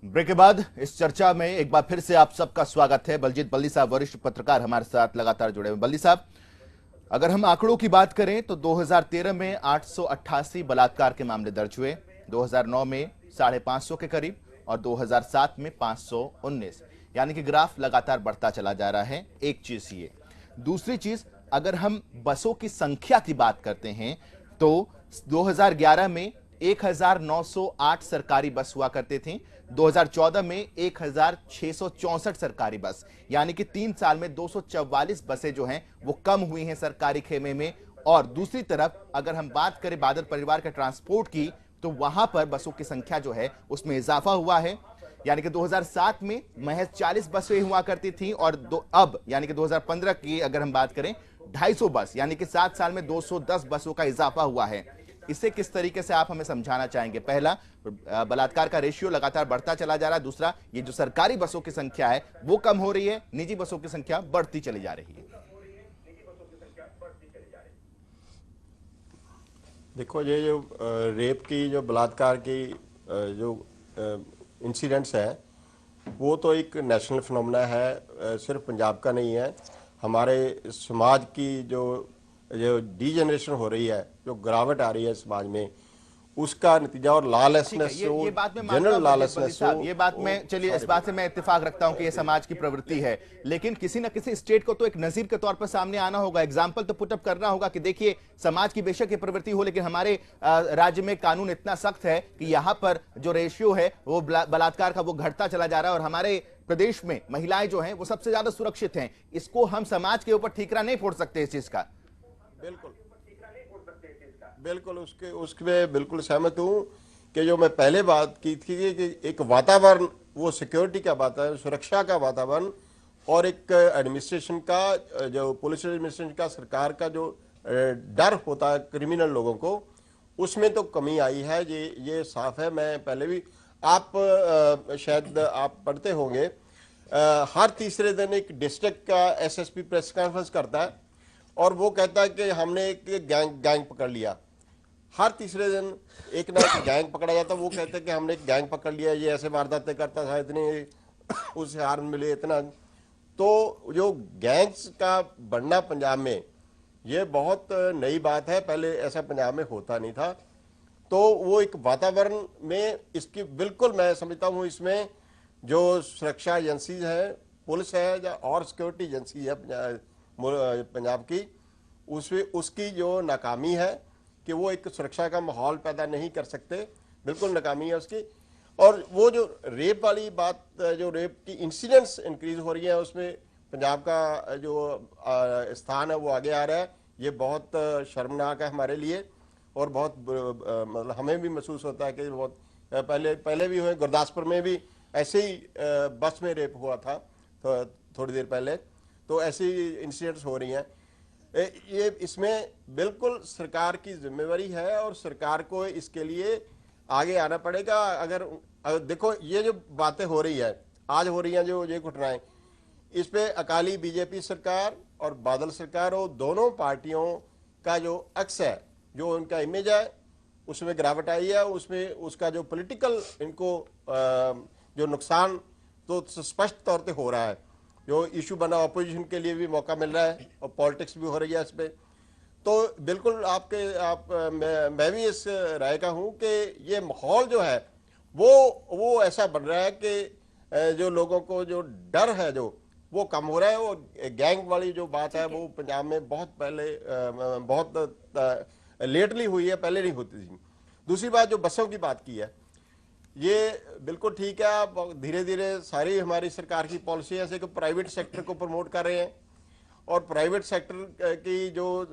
Break के बाद इस चर्चा में एक बार फिर से आप सबका स्वागत है। बलजीत बल्ली साहब वरिष्ठ पत्रकार हमारे साथ लगातार जुड़े हुए। बल्ली साहब, अगर हम आंकड़ों की बात करें तो 2013 में 888 बलात्कार के मामले दर्ज हुए, 2009 में 550 के करीब और 2007 में 519, यानी कि ग्राफ लगातार बढ़ता चला जा रहा है। एक चीज ये, दूसरी चीज अगर हम बसों की संख्या की बात करते हैं तो 2011 में 1908 सरकारी बस हुआ करते थे, 2014 में 1664 सरकारी बस, यानी कि 3 साल में 244 बसें जो हैं वो कम हुई हैं सरकारी खेमे में। और दूसरी तरफ अगर हम बात करें बादल परिवार के ट्रांसपोर्ट की तो वहां पर बसों की संख्या जो है उसमें इजाफा हुआ है, यानी कि 2007 में महज 40 बसें हुआ करती थी और अब यानी कि 2015 की अगर हम बात करें 250 बस, यानी कि 7 साल में 210 बसों का इजाफा हुआ है। इसे किस तरीके से आप हमें समझाना चाहेंगे? पहला, बलात्कार का रेशियो लगातार बढ़ता चला जा रहा है, दूसरा ये जो सरकारी बसों की संख्या है वो कम हो रही है, निजी बसों की संख्या बढ़ती चली जा रही है। देखो, ये जो रेप की जो बलात्कार की जो इंसिडेंट्स है वो तो एक नेशनल फिनोमेना है, सिर्फ पंजाब का नहीं है। हमारे समाज की जो जो डीजनरेशन हो रही है, जो गिरावट आ रही है समाज में, उसका नतीजा और लॉलेसनेस ये बात मैं मानता जनरल हूं लॉलेसनेस साहब, ये बात मैं, चलिए इस बात से मैं इत्तेफाक रखता हूं कि ये समाज की प्रवृत्ति है, लेकिन किसी न किसी स्टेट को तो एक नजीर के तौर पर सामने आना होगा, एग्जाम्पल तो पुटअप करना होगा कि देखिए समाज की बेशक ये प्रवृत्ति हो, लेकिन हमारे राज्य में कानून इतना सख्त है कि यहाँ पर जो रेशियो है वो बलात्कार का वो घटता चला जा रहा है और हमारे प्रदेश में महिलाएं जो हैं वो सबसे ज्यादा सुरक्षित हैं। इसको हम समाज के ऊपर ठीकरा नहीं फोड़ सकते इस चीज का। बिल्कुल उसके बिल्कुल सहमत हूँ कि जो मैं पहले बात की थी कि एक वातावरण, वो सिक्योरिटी का वातावरण, सुरक्षा का वातावरण और एक एडमिनिस्ट्रेशन का, जो पुलिस एडमिनिस्ट्रेशन का, सरकार का जो डर होता है क्रिमिनल लोगों को, उसमें तो कमी आई है। ये साफ है। मैं पहले भी, आप शायद आप पढ़ते होंगे, हर तीसरे दिन एक डिस्ट्रिक्ट का एसएसपी प्रेस कॉन्फ्रेंस करता है और वो कहता है कि हमने एक गैंग पकड़ लिया। हर तीसरे दिन एक ना एक गैंग पकड़ा जाता है, वो कहते हैं कि हमने एक गैंग पकड़ लिया, ये ऐसे वारदातें करता था, इतने उसे हार मिले, इतना। तो जो गैंग्स का बढ़ना पंजाब में, ये बहुत नई बात है, पहले ऐसा पंजाब में होता नहीं था। तो वो एक वातावरण में इसकी बिल्कुल मैं समझता हूँ, इसमें जो सुरक्षा एजेंसीज है, पुलिस है या और सिक्योरिटी एजेंसी है पंजाब की, उसमें उसकी जो नाकामी है कि वो एक सुरक्षा का माहौल पैदा नहीं कर सकते, बिल्कुल नाकामी है उसकी। और वो जो रेप वाली बात, जो रेप की इंसिडेंट्स इंक्रीज हो रही है, उसमें पंजाब का जो स्थान है वो आगे आ रहा है। ये बहुत शर्मनाक है हमारे लिए और बहुत मतलब हमें भी महसूस होता है कि बहुत पहले भी हुए, गुरदासपुर में भी ऐसे ही बस में रेप हुआ था थोड़ी देर पहले। तो ऐसी इंसिडेंट्स हो रही हैं। ये इसमें बिल्कुल सरकार की जिम्मेवारी है और सरकार को इसके लिए आगे आना पड़ेगा। अगर देखो, ये जो बातें हो रही है, आज हो रही हैं जो ये घटनाएं, इस पे अकाली बीजेपी सरकार और बादल सरकार, और दोनों पार्टियों का जो अक्स है, जो उनका इमेज है, उसमें गिरावट आई है। उसमें उसका जो पॉलिटिकल इनको जो नुकसान तो स्पष्ट तौर पे हो रहा है। जो इशू बना, ऑपोजिशन के लिए भी मौका मिल रहा है और पॉलिटिक्स भी हो रही है इस पर। तो बिल्कुल मैं भी इस राय का हूँ कि ये माहौल जो है वो ऐसा बन रहा है कि जो लोगों को जो डर है जो वो कम हो रहा है। वो गैंग वाली जो बात है वो पंजाब में बहुत पहले बहुत लेटली हुई है, पहले नहीं होती थी। दूसरी बात, जो बसों की बात की है, ये बिल्कुल ठीक है। आप धीरे धीरे सारी हमारी सरकार की पॉलिसी ऐसे कि प्राइवेट सेक्टर को प्रमोट कर रहे हैं और प्राइवेट सेक्टर की जो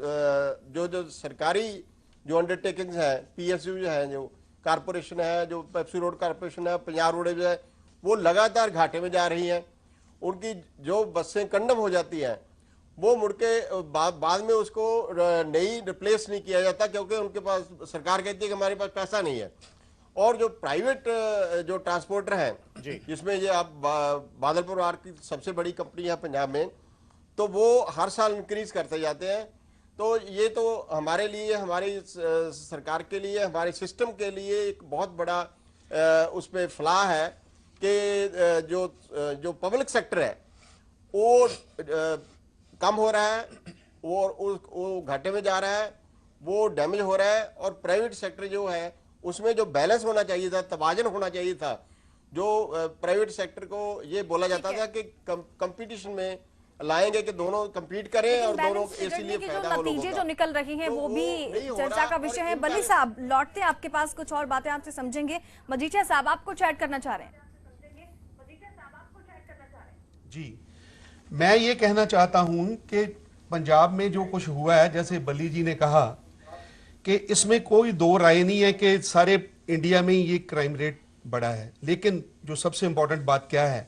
सरकारी जो अंडरटेकिंग्स है, पीएसयू जो है, जो कारपोरेशन है, जो पेप्सी रोड कारपोरेशन है, पंजाब रोड जो है, वो लगातार घाटे में जा रही हैं। उनकी जो बसें कंडम हो जाती हैं वो मुड़ के बाद में उसको नई रिप्लेस नहीं किया जाता, क्योंकि उनके पास, सरकार कहती है कि हमारे पास पैसा नहीं है। और जो प्राइवेट जो ट्रांसपोर्टर हैं, जिसमें ये आप बादल परिवार की सबसे बड़ी कंपनी है पंजाब में, तो वो हर साल इंक्रीज करते जाते हैं। तो ये तो हमारे लिए, हमारी सरकार के लिए, हमारे सिस्टम के लिए एक बहुत बड़ा उसमें फ्लॉ है कि जो पब्लिक सेक्टर है वो कम हो रहा है, वो घाटे में जा रहा है, वो डैमेज हो रहा है, और प्राइवेट सेक्टर जो है उसमें जो बैलेंस होना चाहिए था, तवाजन होना चाहिए था, जो प्राइवेट सेक्टर को ये बोला जाता था कि कंपटीशन में लाएंगे कि दोनों compete करें और दोनों इसीलिए फायदा हो लोगों नतीजे का। जो निकल रहे हैं तो वो भी नहीं हो चर्चा रहा, का और विषय है। इनका- बली साहब लौटते हैं आपके पास, कुछ और बातें आपसे समझेंगे। मजीठिया साहब आप कुछ ऐड करना चाह रहे हैं? जी, मैं ये कहना चाहता हूं कि पंजाब में जो कुछ हुआ है, जैसे बली जी ने कहा कि इसमें कोई दो राय नहीं है कि सारे इंडिया में ये क्राइम रेट बढ़ा है, लेकिन जो सबसे इंपॉर्टेंट बात क्या है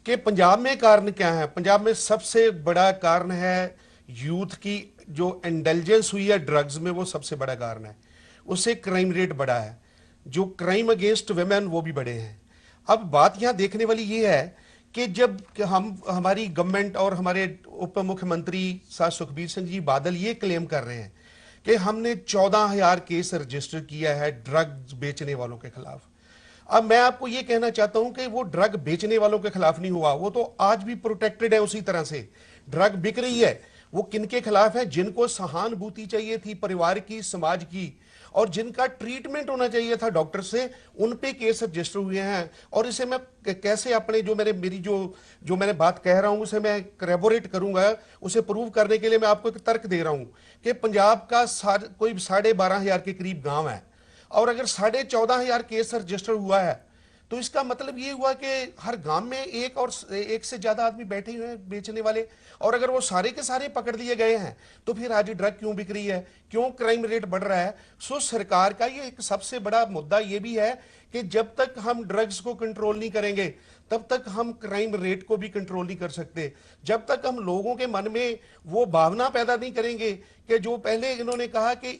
कि पंजाब में कारण क्या है? पंजाब में सबसे बड़ा कारण है यूथ की जो इंटेलिजेंस हुई है ड्रग्स में, वो सबसे बड़ा कारण है, उससे क्राइम रेट बढ़ा है। जो क्राइम अगेंस्ट वुमेन वो भी बढ़े हैं। अब बात यहां देखने वाली ये है कि जब हमारी गवर्नमेंट और हमारे उप मुख्यमंत्री साहब सुखबीर सिंह जी बादल ये क्लेम कर रहे हैं कि हमने 14,000 केस रजिस्टर किया है ड्रग्स बेचने वालों के खिलाफ। अब मैं आपको यह कहना चाहता हूं कि वो ड्रग बेचने वालों के खिलाफ नहीं हुआ, वो तो आज भी प्रोटेक्टेड है उसी तरह से। ड्रग बिक रही है, वो किनके खिलाफ है? जिनको सहानुभूति चाहिए थी परिवार की, समाज की, और जिनका ट्रीटमेंट होना चाहिए था डॉक्टर से, उन पे केस रजिस्टर हुए हैं। और इसे मैं कैसे अपने जो मैंने बात कह रहा हूं उसे मैं करैबोरेट करूंगा, उसे प्रूव करने के लिए मैं आपको एक तर्क दे रहा हूं कि पंजाब का कोई 12,500 के करीब गांव है, और अगर 14,500 केस रजिस्टर हुआ है तो इसका मतलब ये हुआ कि हर गांव में एक से ज्यादा आदमी बैठे हुए हैं बेचने वाले। और अगर वो सारे के सारे पकड़ लिए गए हैं तो फिर आज ड्रग क्यों बिक रही है, क्यों क्राइम रेट बढ़ रहा है? सो सरकार का ये एक सबसे बड़ा मुद्दा ये भी है कि जब तक हम ड्रग्स को कंट्रोल नहीं करेंगे तब तक हम क्राइम रेट को भी कंट्रोल नहीं कर सकते। जब तक हम लोगों के मन में वो भावना पैदा नहीं करेंगे कि जो पहले इन्होंने कहा कि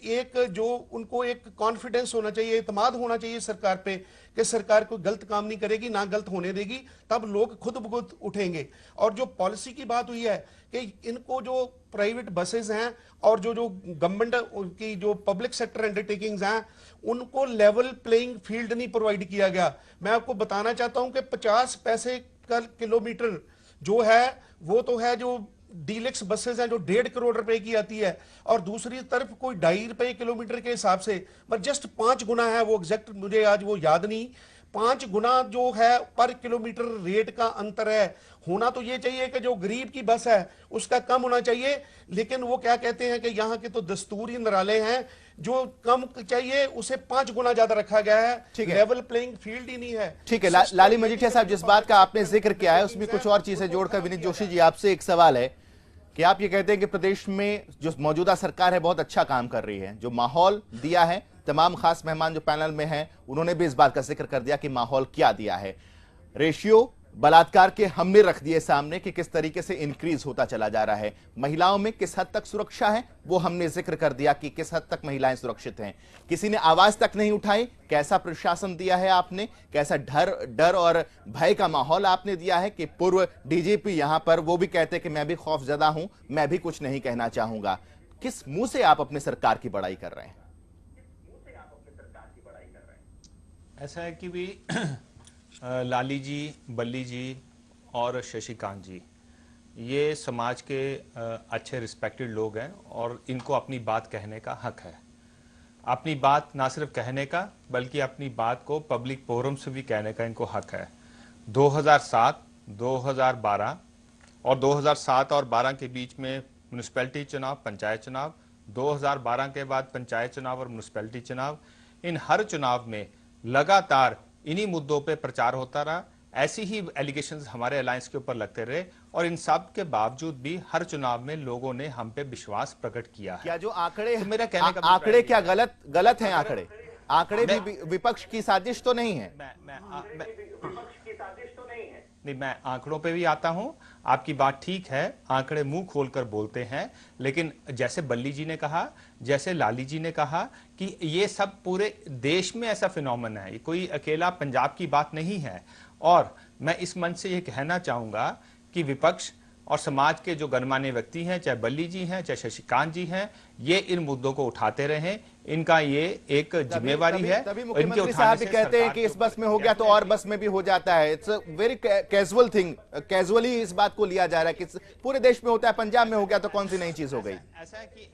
उनको एक कॉन्फिडेंस होना चाहिए, इत्मीनान होना चाहिए सरकार पे कि सरकार कोई गलत काम नहीं करेगी, ना गलत होने देगी, तब लोग खुद ब खुद उठेंगे। और जो पॉलिसी की बात हुई है कि इनको जो प्राइवेट बसेस हैं और जो गवर्नमेंट की जो पब्लिक सेक्टर अंडरटेकिंग्स हैं उनको लेवल प्लेइंग फील्ड नहीं प्रोवाइड किया गया। मैं आपको बताना चाहता हूं कि 50 पैसे का किलोमीटर जो है वो तो है जो डीलक्स बसेस हैं जो 1.5 करोड़ रुपए की आती है, और दूसरी तरफ कोई 2.5 रुपए किलोमीटर के हिसाब से, पर जस्ट 5 गुना है, वो एग्जैक्ट मुझे आज वो याद नहीं, 5 गुना जो है पर किलोमीटर रेट का अंतर है। होना तो ये चाहिए कि जो गरीब की बस है उसका कम होना चाहिए, लेकिन वो क्या कहते हैं कि यहाँ के तो दस्तूर ही निराले हैं, जो कम चाहिए उसे 5 गुना ज्यादा रखा गया है। ठीक है, लेवल प्लेइंग फील्ड ही नहीं है। ठीक है। लाली मजीठिया साहब, जिस बात का आपने जिक्र किया है उसमें कुछ और चीजें जोड़कर विनीत जोशी जी आपसे एक सवाल है कि आप ये कहते हैं कि प्रदेश में जो मौजूदा सरकार है बहुत अच्छा काम कर रही है, जो माहौल दिया है, तमाम खास मेहमान जो पैनल में हैं उन्होंने भी इस बात का जिक्र कर दिया कि माहौल क्या दिया है। रेशियो बलात्कार के हमने रख दिए सामने कि किस तरीके से इंक्रीज होता चला जा रहा है। महिलाओं में किस हद तक सुरक्षा है वो हमने जिक्र कर दिया कि किस हद तक महिलाएं सुरक्षित हैं। किसी ने आवाज तक नहीं उठाई, कैसा प्रशासन दिया है आपने, कैसा डर और भय का माहौल आपने दिया है कि पूर्व डीजीपी यहां पर वो भी कहते हैं कि मैं भी खौफजदा हूं, मैं भी कुछ नहीं कहना चाहूंगा। किस मुंह से आप अपने सरकार की बड़ाई कर रहे हैं? ऐसा है कि भी लाली जी, बल्ली जी और शशिकांत जी ये समाज के अच्छे रिस्पेक्टेड लोग हैं और इनको अपनी बात कहने का हक है। अपनी बात ना सिर्फ कहने का बल्कि अपनी बात को पब्लिक फोरम से भी कहने का इनको हक है। 2007, 2012 और 2007 और 12 के बीच में म्यूनिसिपैलिटी चुनाव, पंचायत चुनाव, 2012 के बाद पंचायत चुनाव और म्यूनिसिपैलिटी चुनाव, इन हर चुनाव में लगातार इन्हीं मुद्दों पे प्रचार होता रहा। ऐसी ही एलिगेशंस हमारे अलायंस के ऊपर लगते रहे और इन सब के बावजूद भी हर चुनाव में लोगों ने हम पे विश्वास प्रकट किया है। क्या जो आंकड़े तो मेरा कहने का आंकड़े क्या गलत हैं? आंकड़े भी विपक्ष की साजिश तो नहीं है? मैं आंकड़ों पे भी आता हूं। आपकी बात ठीक है, आंकड़े मुंह खोलकर बोलते हैं, लेकिन जैसे बल्ली जी ने कहा, जैसे लाली जी ने कहा कि ये सब पूरे देश में ऐसा फिनोमेना है, ये कोई अकेला पंजाब की बात नहीं है। और मैं इस मंच से ये कहना चाहूंगा कि विपक्ष और समाज के जो गणमान्य व्यक्ति हैं, चाहे बल्ली जी हैं, चाहे शशिकांत जी हैं, ये इन मुद्दों को उठाते रहे। इनका ये एक जिम्मेवारी है। तभी इनके मुख्यमंत्री उठाने साहब भी से कहते हैं सरकार कि के इस बस ऊपर में हो गया तो और बस में भी हो जाता है। It's a very casual thing, casually इस बात को लिया जा रहा है कि पूरे देश में होता है, पंजाब में हो गया तो कौन सी नई चीज हो गई। ऐसा है कि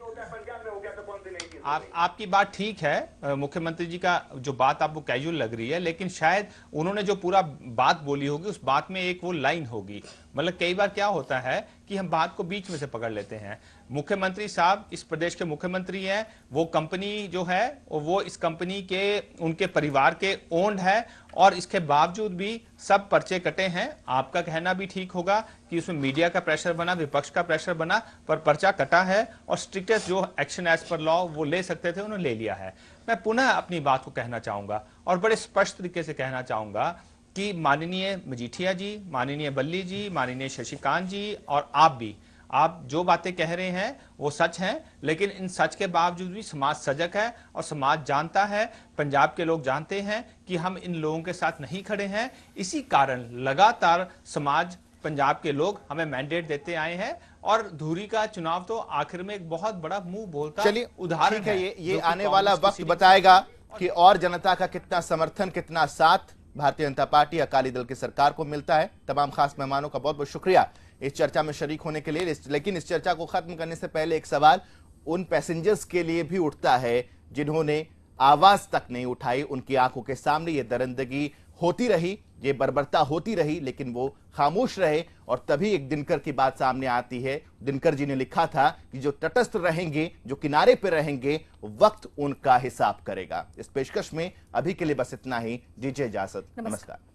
आपकी बात ठीक है, मुख्यमंत्री जी का जो बात आपको कैजुअल लग रही है, लेकिन शायद उन्होंने जो पूरा बात बोली होगी उस बात में एक वो लाइन होगी। मतलब कई बार क्या होता है कि हम बात को बीच में से पकड़ लेते हैं। मुख्यमंत्री साहब इस प्रदेश के मुख्यमंत्री हैं, वो कंपनी जो है वो इस कंपनी के उनके परिवार के ओन्ड है, और इसके बावजूद भी सब पर्चे कटे हैं। आपका कहना भी ठीक होगा कि उसमें मीडिया का प्रेशर बना, विपक्ष का प्रेशर बना, पर पर्चा कटा है और स्ट्रिक्टेस्ट जो एक्शन एज पर लॉ वो ले सकते थे उन्होंने ले लिया है। मैं पुनः अपनी बात को कहना चाहूंगा और बड़े स्पष्ट तरीके से कहना चाहूंगा कि माननीय मजीठिया जी, माननीय बल्ली जी, माननीय शशिकांत जी और आप भी, आप जो बातें कह रहे हैं वो सच हैं, लेकिन इन सच के बावजूद भी समाज सजग है और समाज जानता है, पंजाब के लोग जानते हैं कि हम इन लोगों के साथ नहीं खड़े हैं। इसी कारण लगातार समाज, पंजाब के लोग हमें मैंडेट देते आए हैं और धुरी का चुनाव तो आखिर में एक बहुत बड़ा मुंह बोलता चलिए उदाहरण ठीक है, है। ये जो कि आने वाला कांग्रेस वक्त किसी बताएगा कि और जनता का कितना समर्थन, कितना साथ भारतीय जनता पार्टी, अकाली दल की सरकार को मिलता है। तमाम खास मेहमानों का बहुत बहुत शुक्रिया इस चर्चा में शरीक होने के लिए। लेकिन इस चर्चा को खत्म करने से पहले एक सवाल उन पैसेंजर्स के लिए भी उठता है जिन्होंने आवाज तक नहीं उठाई। उनकी आंखों के सामने ये दरिंदगी होती रही, ये बर्बरता होती रही, लेकिन वो खामोश रहे। और तभी एक दिनकर की बात सामने आती है। दिनकर जी ने लिखा था कि जो तटस्थ रहेंगे, जो किनारे पर रहेंगे, वक्त उनका हिसाब करेगा। इस पेशकश में अभी के लिए बस इतना ही। दीजिए इजाजत। नमस्कार।